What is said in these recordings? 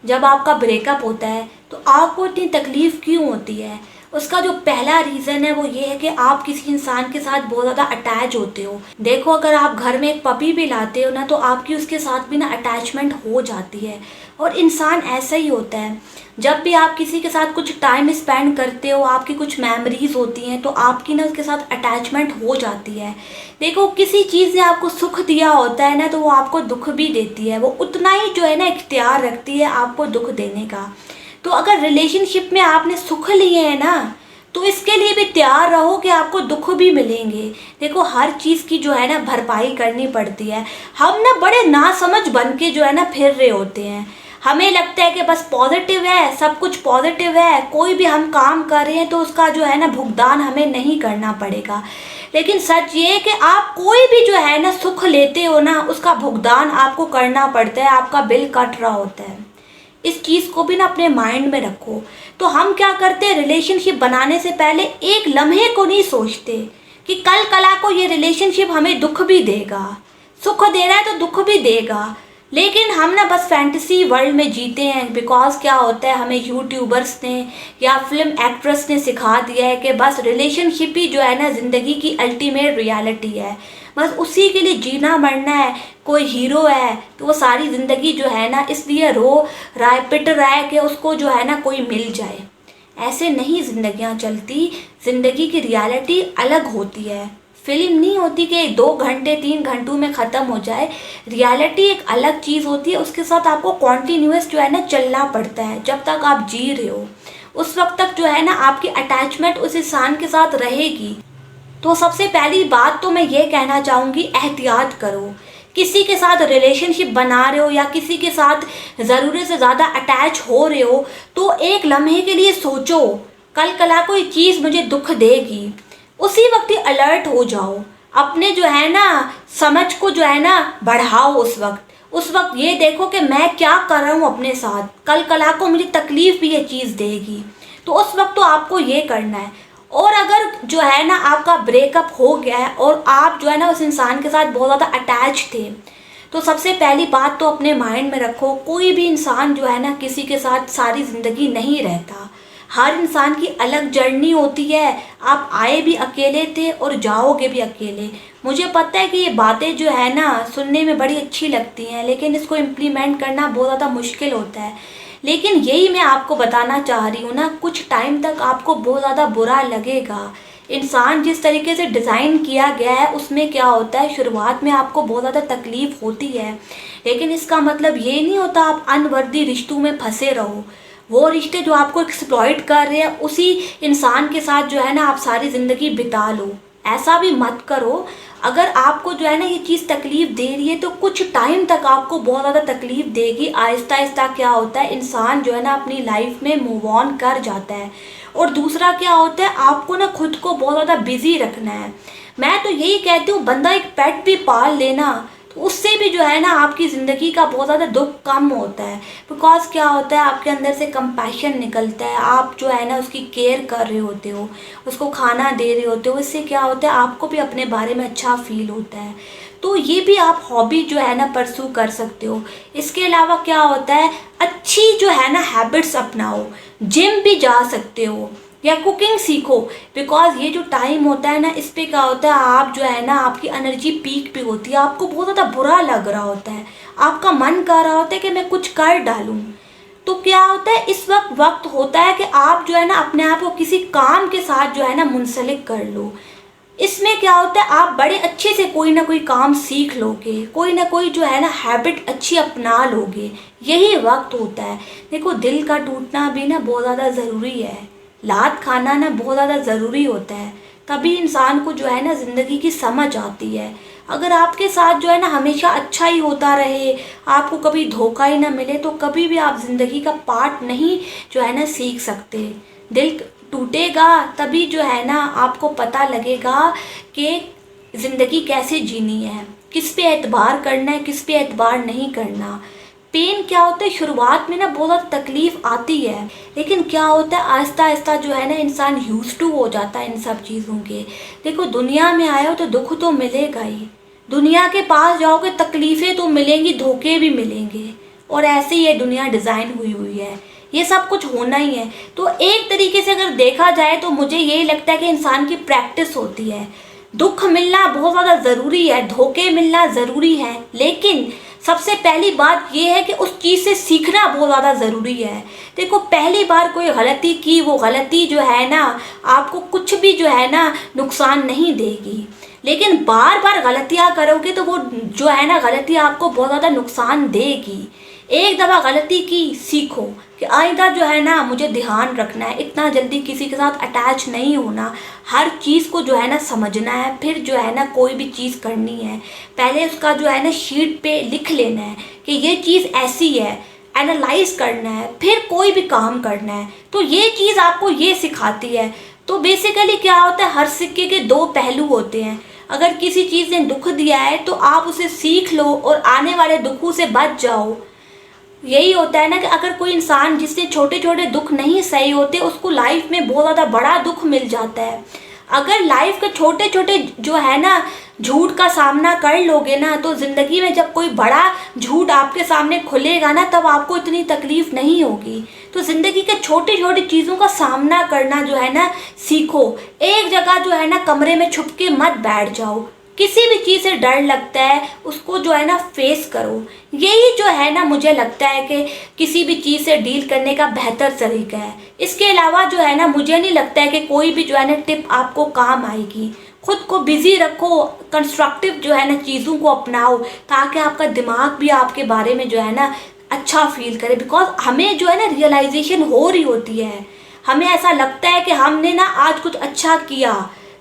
जब आपका ब्रेकअप होता है तो आपको इतनी तकलीफ़ क्यों होती है? उसका जो पहला रीज़न है वो ये है कि आप किसी इंसान के साथ बहुत ज़्यादा अटैच होते हो। देखो, अगर आप घर में एक पपी भी लाते हो ना तो आपकी उसके साथ भी ना अटैचमेंट हो जाती है। और इंसान ऐसा ही होता है, जब भी आप किसी के साथ कुछ टाइम स्पेंड करते हो, आपकी कुछ मेमोरीज होती हैं तो आपकी ना उसके साथ अटैचमेंट हो जाती है। देखो, किसी चीज़ ने आपको सुख दिया होता है ना तो वो आपको दुख भी देती है, वो उतना ही जो है ना इख्तियार रखती है आपको दुख देने का। तो अगर रिलेशनशिप में आपने सुख लिए हैं ना तो इसके लिए भी तैयार रहो कि आपको दुख भी मिलेंगे। देखो, हर चीज़ की जो है ना भरपाई करनी पड़ती है। हम ना बड़े नासमझ बन के जो है ना फिर रहे होते हैं। हमें लगता है कि बस पॉजिटिव है, सब कुछ पॉजिटिव है, कोई भी हम काम कर रहे हैं तो उसका जो है ना भुगतान हमें नहीं करना पड़ेगा। लेकिन सच ये है कि आप कोई भी जो है ना सुख लेते हो ना उसका भुगतान आपको करना पड़ता है, आपका बिल कट रहा होता है। इस चीज़ को भी ना अपने माइंड में रखो। तो हम क्या करते हैं, रिलेशनशिप बनाने से पहले एक लम्हे को नहीं सोचते कि कल कला को ये रिलेशनशिप हमें दुख भी देगा, सुख दे रहा है तो दुख भी देगा। लेकिन हम ना बस फैंटेसी वर्ल्ड में जीते हैं। बिकॉज क्या होता है, हमें यूट्यूबर्स ने या फिल्म एक्ट्रेस ने सिखा दिया है कि बस रिलेशनशिप ही जो है ना ज़िंदगी की अल्टीमेट रियलिटी है, बस उसी के लिए जीना मरना है। कोई हीरो है तो वो सारी ज़िंदगी जो है ना इसलिए रो रहा है, पिट रहा है कि उसको जो है ना कोई मिल जाए। ऐसे नहीं ज़िंदगियाँ चलती। ज़िंदगी की रियलिटी अलग होती है। फिल्म नहीं होती कि 2 घंटे 3 घंटों में ख़त्म हो जाए। रियलिटी एक अलग चीज़ होती है, उसके साथ आपको कॉन्टीन्यूअस जो है ना चलना पड़ता है। जब तक आप जी रहे हो उस वक्त तक जो है ना आपकी अटैचमेंट उस इंसान के साथ रहेगी। तो सबसे पहली बात तो मैं ये कहना चाहूँगी, एहतियात करो। किसी के साथ रिलेशनशिप बना रहे हो या किसी के साथ ज़रूरत से ज़्यादा अटैच हो रहे हो तो एक लम्हे के लिए सोचो, कल कला कोई चीज़ मुझे दुख देगी। उसी वक्त ही अलर्ट हो जाओ। अपने जो है ना समझ को जो है ना बढ़ाओ। उस वक्त ये देखो कि मैं क्या कर रहा हूँ अपने साथ, कल कला को मुझे तकलीफ़ भी ये चीज़ देगी। तो उस वक्त तो आपको ये करना है। और अगर जो है ना आपका ब्रेकअप हो गया है और आप जो है ना उस इंसान के साथ बहुत ज़्यादा अटैच थे तो सबसे पहली बात तो अपने माइंड में रखो, कोई भी इंसान जो है ना किसी के साथ सारी ज़िंदगी नहीं रहता। हर इंसान की अलग जर्नी होती है। आप आए भी अकेले थे और जाओगे भी अकेले। मुझे पता है कि ये बातें जो है ना सुनने में बड़ी अच्छी लगती हैं लेकिन इसको इम्प्लीमेंट करना बहुत ज़्यादा मुश्किल होता है। लेकिन यही मैं आपको बताना चाह रही हूँ ना, कुछ टाइम तक आपको बहुत ज़्यादा बुरा लगेगा। इंसान जिस तरीके से डिज़ाइन किया गया है उसमें क्या होता है, शुरुआत में आपको बहुत ज़्यादा तकलीफ़ होती है लेकिन इसका मतलब ये नहीं होता आप अनवर्दी रिश्तों में फंसे रहो। वो रिश्ते जो आपको एक्सप्लॉइट कर रहे हैं उसी इंसान के साथ जो है ना आप सारी ज़िंदगी बिता लो। ऐसा भी मत करो। अगर आपको जो है ना ये चीज़ तकलीफ़ दे रही है तो कुछ टाइम तक आपको बहुत ज़्यादा तकलीफ़ देगी। आहिस्ता आहिस्ता क्या होता है, इंसान जो है ना अपनी लाइफ में मूव ऑन कर जाता है। और दूसरा क्या होता है, आपको ना खुद को बहुत ज़्यादा बिजी रखना है। मैं तो यही कहती हूँ, बंदा एक पेट भी पाल लेना तो उससे भी जो है ना आपकी ज़िंदगी का बहुत ज़्यादा दुख कम होता है। बिकॉज क्या होता है, आपके अंदर से कंपैशन निकलता है। आप जो है ना उसकी केयर कर रहे होते हो, उसको खाना दे रहे होते हो। इससे क्या होता है, आपको भी अपने बारे में अच्छा फील होता है। तो ये भी आप हॉबी जो है ना परस्यू कर सकते हो। इसके अलावा क्या होता है, अच्छी जो है ना हैबिट्स अपनाओ। जिम भी जा सकते हो या कुकिंग सीखो। बिकॉज ये जो टाइम होता है ना इस पे क्या होता है, आप जो है ना आपकी एनर्जी पीक पे होती है, आपको बहुत ज़्यादा बुरा लग रहा होता है, आपका मन कर रहा होता है कि मैं कुछ कर डालूं। तो क्या होता है, इस वक्त होता है कि आप जो है ना अपने आप को किसी काम के साथ जो है ना मुंसलिक कर लो। इसमें क्या होता है, आप बड़े अच्छे से कोई ना कोई काम सीख लोगे, कोई ना कोई जो है ना हैबिट अच्छी अपना लोगे। यही वक्त होता है। देखो, दिल का टूटना भी ना बहुत ज़्यादा ज़रूरी है। लात खाना ना बहुत ज़्यादा ज़रूरी होता है। तभी इंसान को जो है ना ज़िंदगी की समझ आती है। अगर आपके साथ जो है ना हमेशा अच्छा ही होता रहे, आपको कभी धोखा ही ना मिले तो कभी भी आप ज़िंदगी का पार्ट नहीं जो है ना सीख सकते। दिल टूटेगा तभी जो है ना आपको पता लगेगा कि ज़िंदगी कैसे जीनी है, किस पे एतबार करना है, किस पे एतबार नहीं करना। पेन क्या होता है, शुरुआत में ना बहुत ज़्यादा तकलीफ़ आती है लेकिन क्या होता है आहिस्ता आहिस्ता जो है ना इंसान यूज टू हो जाता है इन सब चीज़ों के। देखो, दुनिया में आए हो तो दुख तो मिलेगा ही। दुनिया के पास जाओगे तकलीफ़ें तो मिलेंगी, धोखे भी मिलेंगे। और ऐसे ही ये दुनिया डिज़ाइन हुई हुई है, ये सब कुछ होना ही है। तो एक तरीके से अगर देखा जाए तो मुझे यही लगता है कि इंसान की प्रैक्टिस होती है। दुख मिलना बहुत ज़्यादा ज़रूरी है, धोखे मिलना ज़रूरी है, लेकिन सबसे पहली बात यह है कि उस चीज़ से सीखना बहुत ज़्यादा ज़रूरी है। देखो, पहली बार कोई गलती की, वो गलती जो है ना आपको कुछ भी जो है ना नुकसान नहीं देगी, लेकिन बार बार गलतियाँ करोगे तो वो जो है ना गलती आपको बहुत ज़्यादा नुकसान देगी। एक दफ़ा गलती की, सीखो कि आइंदा जो है ना मुझे ध्यान रखना है, इतना जल्दी किसी के साथ अटैच नहीं होना, हर चीज़ को जो है ना समझना है, फिर जो है ना कोई भी चीज़ करनी है पहले उसका जो है ना शीट पे लिख लेना है कि ये चीज़ ऐसी है, एनालाइज करना है, फिर कोई भी काम करना है। तो ये चीज़ आपको ये सिखाती है। तो बेसिकली क्या होता है, हर सिक्के के दो पहलू होते हैं। अगर किसी चीज़ ने दुख दिया है तो आप उसे सीख लो और आने वाले दुखों से बच जाओ। यही होता है ना कि अगर कोई इंसान जिसने छोटे छोटे दुख नहीं सही होते उसको लाइफ में बहुत ज़्यादा बड़ा दुख मिल जाता है। अगर लाइफ के छोटे छोटे जो है ना झूठ का सामना कर लोगे ना तो ज़िंदगी में जब कोई बड़ा झूठ आपके सामने खुलेगा ना तब आपको इतनी तकलीफ नहीं होगी। तो ज़िंदगी के छोटी छोटी चीज़ों का सामना करना जो है ना सीखो। एक जगह जो है ना कमरे में छुप के मत बैठ जाओ। किसी भी चीज़ से डर लगता है उसको जो है ना फेस करो। यही जो है ना मुझे लगता है कि किसी भी चीज़ से डील करने का बेहतर तरीका है। इसके अलावा जो है ना मुझे नहीं लगता है कि कोई भी जो है ना टिप आपको काम आएगी। खुद को बिजी रखो, कंस्ट्रक्टिव जो है ना चीज़ों को अपनाओ ताकि आपका दिमाग भी आपके बारे में जो है ना अच्छा फील करे। बिकॉज हमें जो है ना रियलाइजेशन हो रही होती है, हमें ऐसा लगता है कि हमने ना आज कुछ अच्छा किया।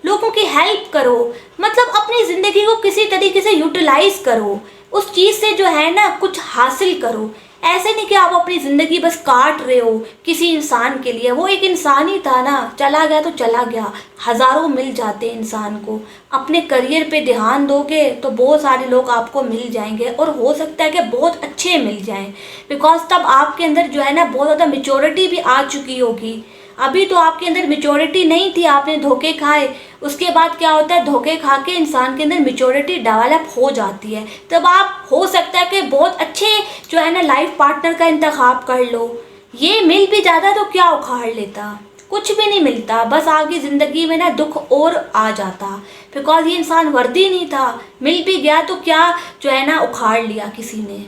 लोगों की हेल्प करो, मतलब अपनी ज़िंदगी को किसी तरीके से यूटिलाइज करो, उस चीज़ से जो है ना कुछ हासिल करो। ऐसे नहीं कि आप अपनी ज़िंदगी बस काट रहे हो किसी इंसान के लिए। वो एक इंसान ही था ना, चला गया तो चला गया, हज़ारों मिल जाते हैं इंसान को। अपने करियर पे ध्यान दोगे तो बहुत सारे लोग आपको मिल जाएंगे और हो सकता है कि बहुत अच्छे मिल जाएं। बिकॉज तब आपके अंदर जो है ना बहुत ज़्यादा मेच्योरिटी भी आ चुकी होगी। अभी तो आपके अंदर मेच्योरिटी नहीं थी, आपने धोखे खाए। उसके बाद क्या होता है, धोखे खा के इंसान के अंदर मेच्योरिटी डेवलप हो जाती है। तब आप हो सकता है कि बहुत अच्छे जो है ना लाइफ पार्टनर का इंतखाब कर लो। ये मिल भी जाता तो क्या उखाड़ लेता, कुछ भी नहीं मिलता, बस आगे ज़िंदगी में ना दुख और आ जाता। बिकॉज ये इंसान वर्दी नहीं था, मिल भी गया तो क्या जो है ना उखाड़ लिया किसी ने।